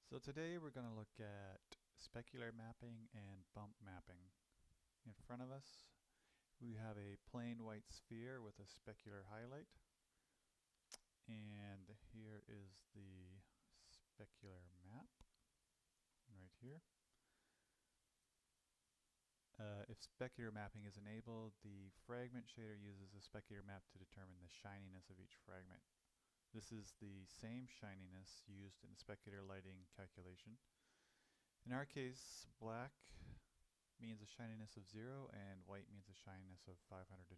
So today we're going to look at specular mapping and bump mapping. In front of us we have a plain white sphere with a specular highlight, and here is the specular map right here. If specular mapping is enabled, the fragment shader uses a specular map to determine the shininess of each fragment. This is the same shininess used in the specular lighting calculation. In our case, black means a shininess of 0 and white means a shininess of 512.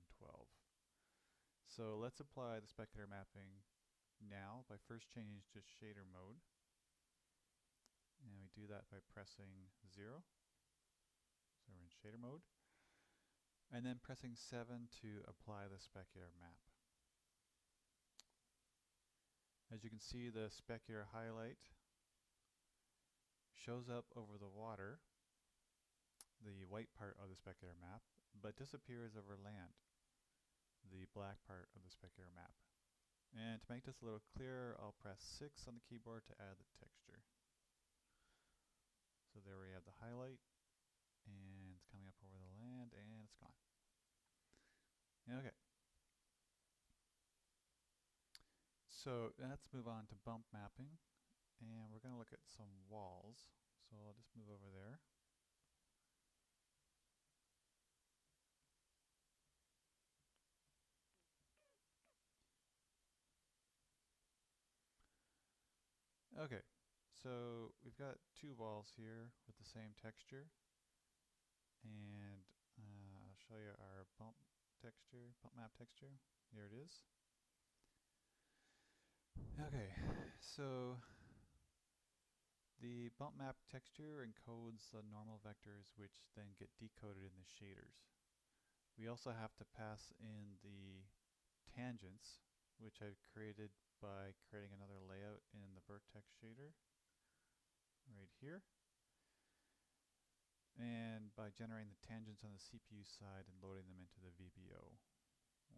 So let's apply the specular mapping now by first changing to shader mode. And we do that by pressing 0. So we're in shader mode. And then pressing 7 to apply the specular map. As you can see, the specular highlight shows up over the water, the white part of the specular map, but disappears over land, the black part of the specular map. And to make this a little clearer, I'll press 6 on the keyboard to add the texture. So there we have the highlight, and it's coming up over the land, and it's gone. Okay. So let's move on to bump mapping, and we're going to look at some walls. So I'll just move over there. Okay, so we've got two walls here with the same texture, and I'll show you our bump map texture. Here it is. Okay, so the bump map texture encodes the normal vectors which then get decoded in the shaders. We also have to pass in the tangents, which I've created by creating another layout in the vertex shader right here, and by generating the tangents on the CPU side and loading them into the VBO,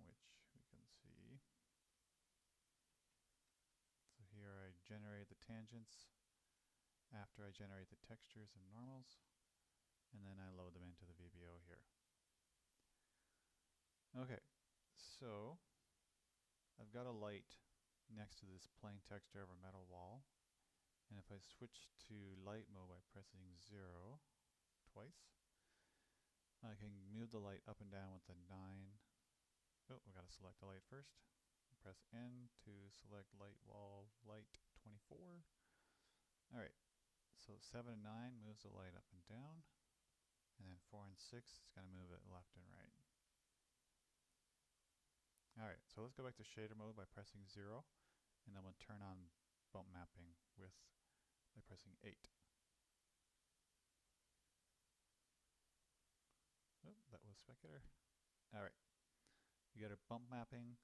which we can see. So here I generate the tangents after I generate the textures and normals, and then I load them into the VBO here. Okay, so I've got a light next to this plain texture of a metal wall, and if I switch to light mode by pressing 0 twice, I can move the light up and down with the 9. Oh, we gotta select the light first. Press N to select light wall light 24. Alright, so 7 and 9 moves the light up and down, and then 4 and 6 is going to move it left and right. Alright, so let's go back to shader mode by pressing 0, and then we'll turn on bump mapping by pressing 8. Oh, that was specular. Alright, you got our bump mapping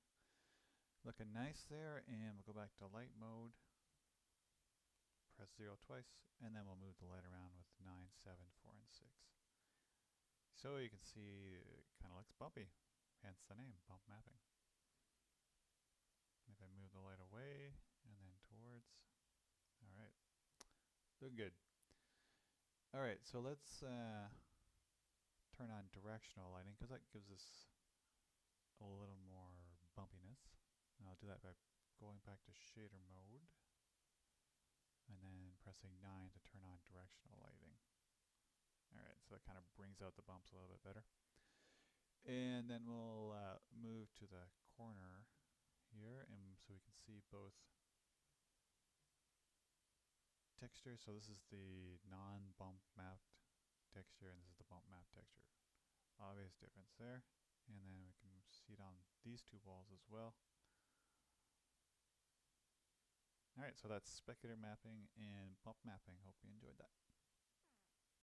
looking nice there, and we'll go back to light mode, press 0 twice, and then we'll move the light around with 9, 7, 4, and 6. So you can see it kind of looks bumpy, hence the name, bump mapping. If I move the light away and then towards, alright, looking good. Alright, so let's turn on directional lighting, because that gives us a little more bumpiness. And I'll do that by going back to shader mode and then pressing 9 to turn on directional lighting. Alright, so that kind of brings out the bumps a little bit better. And then we'll move to the corner here, and so we can see both textures. So this is the non-bump mapped texture, and this is the bump map texture. Obvious difference there. And then we can see it on these two walls as well. Alright, so that's specular mapping and bump mapping. Hope you enjoyed that.